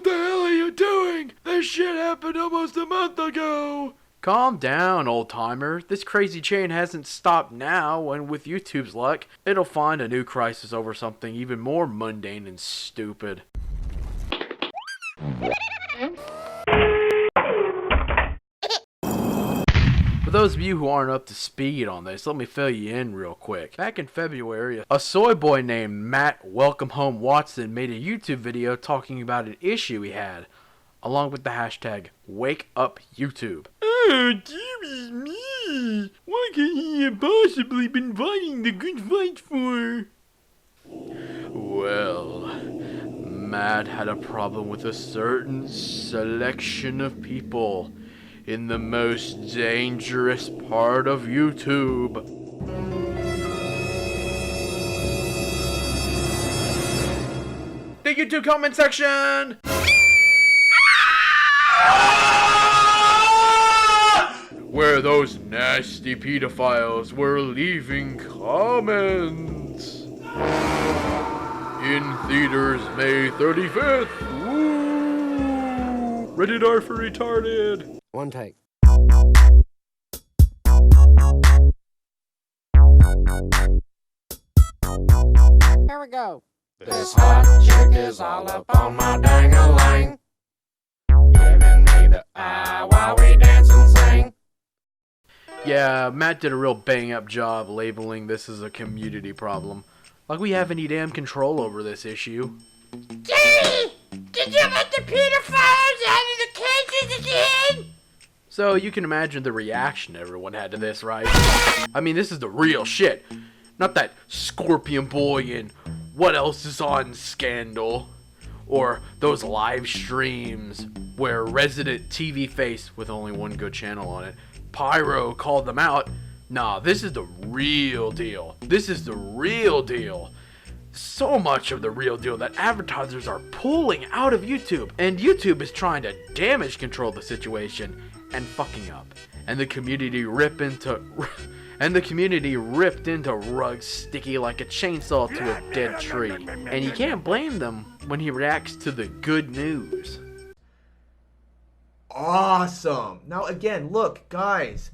What the hell are you doing? This shit happened almost a month ago. Calm down, old-timer. This crazy chain hasn't stopped now, and with YouTube's luck, it'll find a new crisis over something even more mundane and stupid. For those of you who aren't up to speed on this, let me fill you in real quick. Back in February, a soy boy named Matt Welcome Home Watson made a YouTube video talking about an issue he had, along with the hashtag WakeUpYoutube. Oh, dearie me! What could he have possibly been fighting the good fight for? Well, Matt had a problem with a certain selection of people in the most dangerous part of YouTube. The YouTube comment section! Where those nasty pedophiles were leaving comments. In theaters May 35th. Woo! Rated R for retarded. One take. Here we go. This hot chick is all up on my dang-a-lang, giving me the eye while we dance and sing. Yeah, Matt did a real bang-up job labeling this as a community problem. Like we have any damn control over this issue. Daddy, did you let the pedophiles out of the cages again? So you can imagine the reaction everyone had to this, right? I mean, this is the real shit. Not that Scorpion Boy and What Else Is On scandal. Or those live streams where resident TV face with only one good channel on it, Pyro, called them out. Nah, this is the real deal. This is the real deal. So much of the real deal that advertisers are pulling out of YouTube. And YouTube is trying to damage control the situation and fucking up. And the community ripped into rugs sticky like a chainsaw to a dead tree. And you can't blame them when he reacts to the good news. Awesome. Now again, look, guys,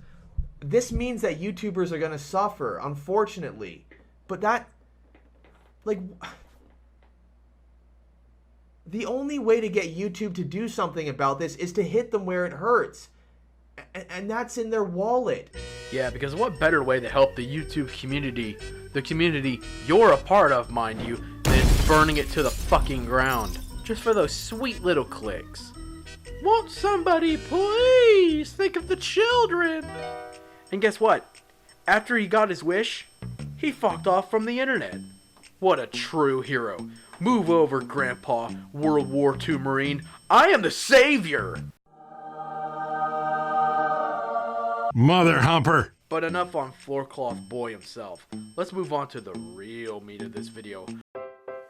this means that YouTubers are gonna suffer, unfortunately. But that, like, the only way to get YouTube to do something about this is to hit them where it hurts. And that's in their wallet. Yeah, because what better way to help the YouTube community, the community you're a part of, mind you, than burning it to the fucking ground. Just for those sweet little clicks. Won't somebody please think of the children? And guess what? After he got his wish, he fucked off from the internet. What a true hero. Move over, Grandpa, World War II Marine. I am the savior! Mother humper. But enough on Floorcloth Boy himself. Let's move on to the real meat of this video.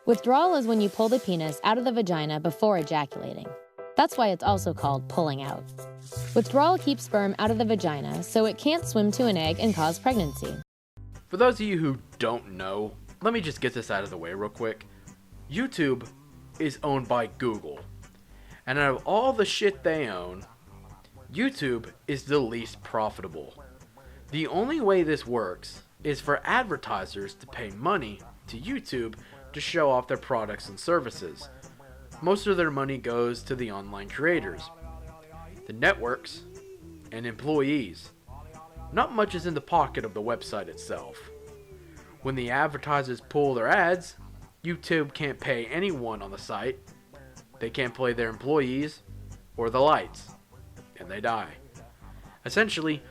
Withdrawal is when you pull the penis out of the vagina before ejaculating. That's why it's also called pulling out. Withdrawal keeps sperm out of the vagina so it can't swim to an egg and cause pregnancy. For those of you who don't know, let me just get this out of the way real quick. YouTube is owned by Google. And out of all the shit they own, YouTube is the least profitable. The only way this works is for advertisers to pay money to YouTube to show off their products and services. Most of their money goes to the online creators, the networks, and employees. Not much is in the pocket of the website itself. When the advertisers pull their ads, YouTube can't pay anyone on the site. They can't pay their employees or the lights, and they die. Essentially,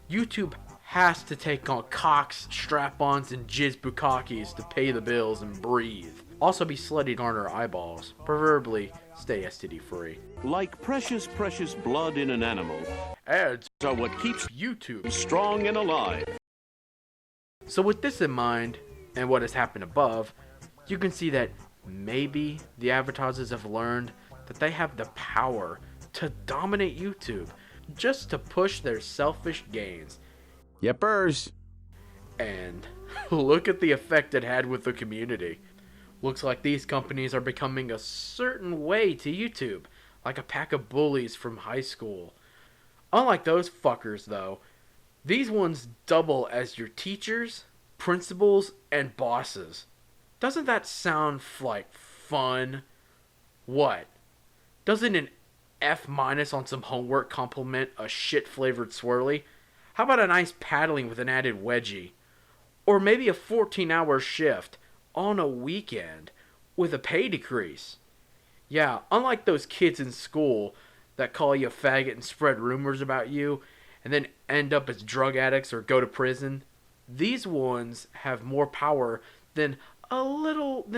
YouTube has to take on cocks, strap-ons, and jizz bukkakis to pay the bills and breathe. Also be slutty on our eyeballs. Preferably stay STD free. Like precious, precious blood in an animal, Ads are what keeps YouTube strong and alive. So with this in mind, and what has happened above, you can see that maybe the advertisers have learned that they have the power to dominate YouTube just to push their selfish gains. Yippers. And look at the effect it had with the community. Looks like these companies are becoming a certain way to YouTube, like a pack of bullies from high school. Unlike those fuckers, though, these ones double as your teachers, principals, and bosses. Doesn't that sound like fun? What? Doesn't an F- on some homework compliment a shit-flavored swirly? How about a nice paddling with an added wedgie? Or maybe a 14-hour shift on a weekend with a pay decrease? Yeah, unlike those kids in school that call you a faggot and spread rumors about you and then end up as drug addicts or go to prison, these ones have more power than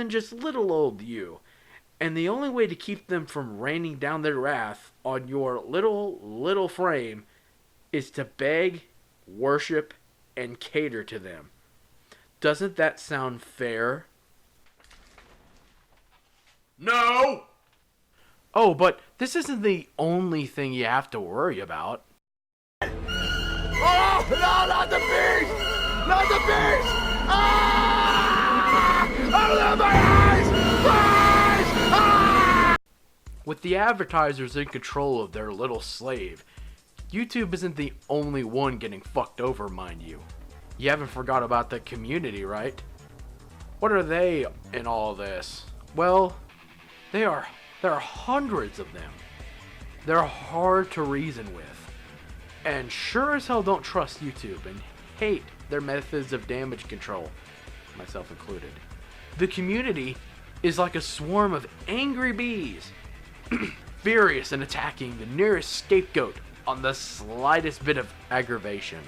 just little old you. And the only way to keep them from raining down their wrath on your little frame is to beg, worship, and cater to them. Doesn't that sound fair? No! Oh, but this isn't the only thing you have to worry about. Oh, no, not the beast! Not the beast! Ah! Open my eyes! Please! Ah! With the advertisers in control of their little slave, YouTube isn't the only one getting fucked over, mind you. You haven't forgot about the community, right? What are they in all this? Well, there are hundreds of them. They're hard to reason with, and sure as hell don't trust YouTube and hate their methods of damage control, myself included. The community is like a swarm of angry bees, furious and attacking the nearest scapegoat on the slightest bit of aggravation.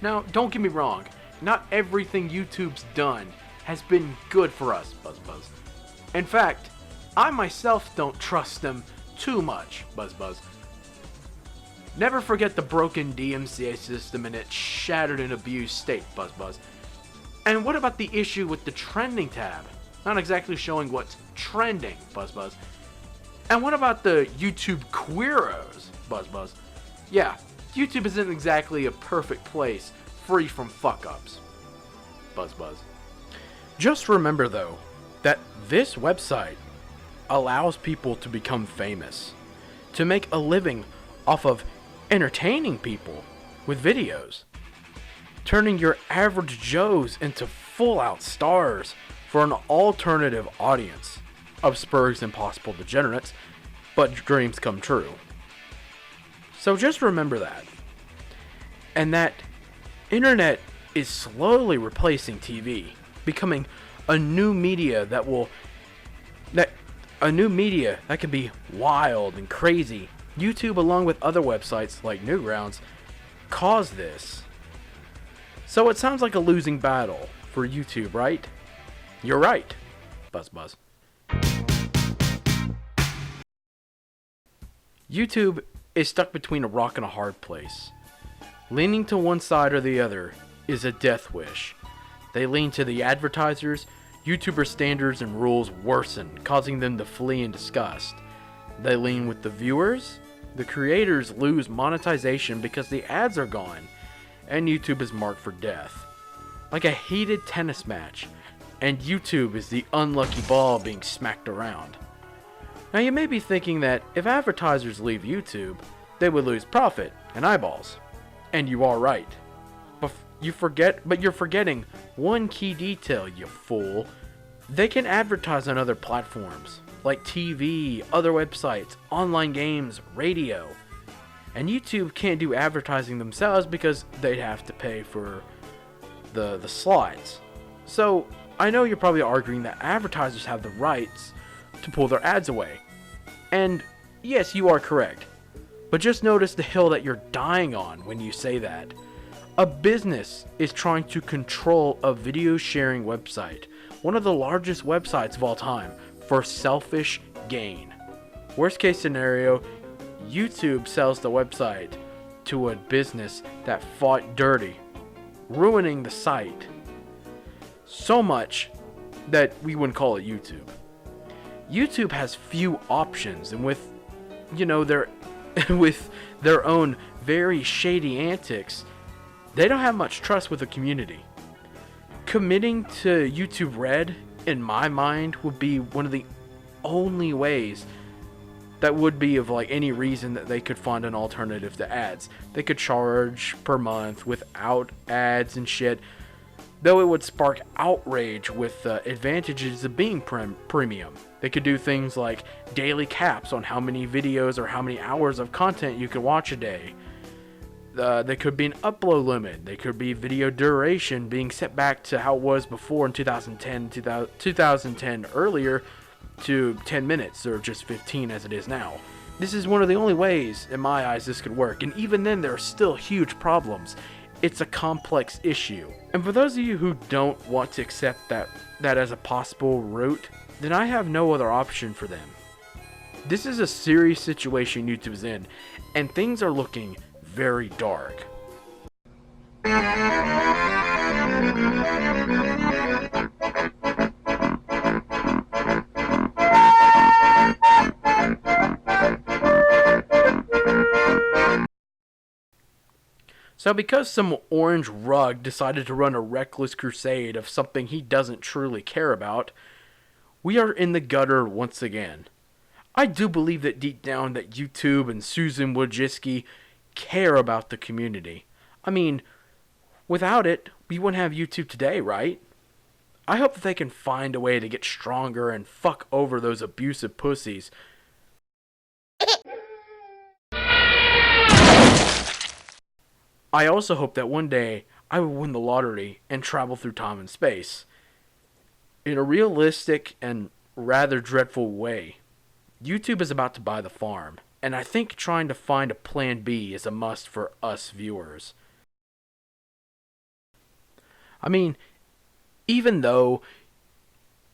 Now, don't get me wrong, not everything YouTube's done has been good for us, Buzz. In fact, I myself don't trust them too much, Buzz. Never forget the broken DMCA system in its shattered and abused state, Buzz. And what about the issue with the trending tab? Not exactly showing what's trending, Buzz. And what about the YouTube Queeros, Buzz? Yeah, YouTube isn't exactly a perfect place free from fuck-ups, Buzz. Just remember, though, that this website allows people to become famous, to make a living off of entertaining people with videos, turning your average Joes into full-out stars for an alternative audience of Spurg's impossible degenerates, but dreams come true. So just remember that. And that internet is slowly replacing TV, becoming a new media that can be wild and crazy. YouTube, along with other websites like Newgrounds, caused this. So it sounds like a losing battle for YouTube, right? You're right, Buzz. YouTube is stuck between a rock and a hard place. Leaning to one side or the other is a death wish. They lean to the advertisers. YouTuber standards and rules worsen, causing them to flee in disgust. They lean with the viewers. The creators lose monetization because the ads are gone, and YouTube is marked for death. Like a heated tennis match, and YouTube is the unlucky ball being smacked around. Now you may be thinking that if advertisers leave YouTube, they would lose profit and eyeballs. And you are right. But you're forgetting one key detail, you fool. They can advertise on other platforms, like TV, other websites, online games, radio. And YouTube can't do advertising themselves because they'd have to pay for the slides. So, I know you're probably arguing that advertisers have the rights to pull their ads away. And yes, you are correct. But just notice the hill that you're dying on when you say that. A business is trying to control a video sharing website, one of the largest websites of all time, for selfish gain. Worst case scenario, YouTube sells the website to a business that fought dirty, ruining the site so much that we wouldn't call it YouTube. YouTube has few options, and with their own very shady antics, they don't have much trust with the community. Committing to YouTube Red in my mind, would be one of the only ways that would be of like any reason that they could find an alternative to ads. They could charge per month without ads and shit, though it would spark outrage with the advantages of being premium. They could do things like daily caps on how many videos or how many hours of content you could watch a day. There could be an upload limit. There could be video duration being set back to how it was before in 2010 earlier, to 10 minutes or just 15 as it is now. This is one of the only ways, in my eyes, this could work, and even then there are still huge problems. It's a complex issue. And for those of you who don't want to accept that as a possible route, then I have no other option for them. This is a serious situation YouTube is in, and things are looking very dark. So because some orange rug decided to run a reckless crusade of something he doesn't truly care about, we are in the gutter once again. I do believe that deep down that YouTube and Susan Wojcicki care about the community. I mean, without it, we wouldn't have YouTube today, right? I hope that they can find a way to get stronger and fuck over those abusive pussies. I also hope that one day I will win the lottery and travel through time and space. In a realistic and rather dreadful way, YouTube is about to buy the farm, and I think trying to find a plan B is a must for us viewers. I mean, even though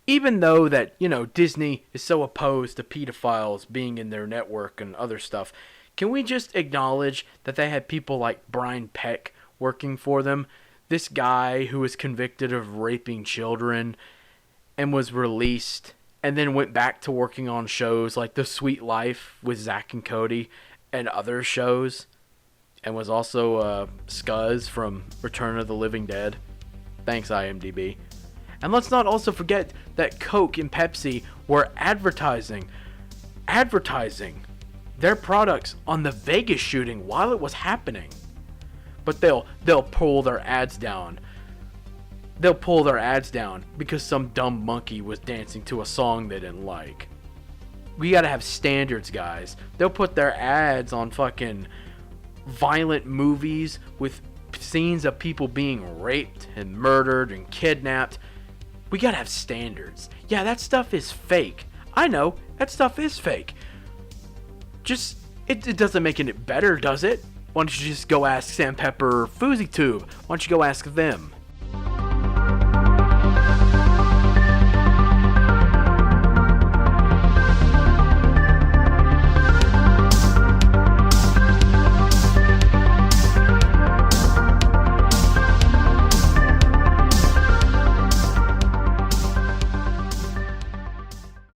that, Disney is so opposed to pedophiles being in their network and other stuff, can we just acknowledge that they had people like Brian Peck working for them? This guy who was convicted of raping children and was released and then went back to working on shows like The Sweet Life with Zach and Cody and other shows, and was also Scuzz from Return of the Living Dead. Thanks, IMDb. And let's not also forget that Coke and Pepsi were advertising their products on the Vegas shooting while it was happening. But they'll pull their ads down. They'll pull their ads down because some dumb monkey was dancing to a song they didn't like. We gotta have standards, guys. They'll put their ads on fucking violent movies with scenes of people being raped and murdered and kidnapped. We gotta have standards. Yeah, that stuff is fake. I know, that stuff is fake. Just, it doesn't make it better, does it? Why don't you just go ask Sam Pepper or FouseyTube? Why don't you go ask them?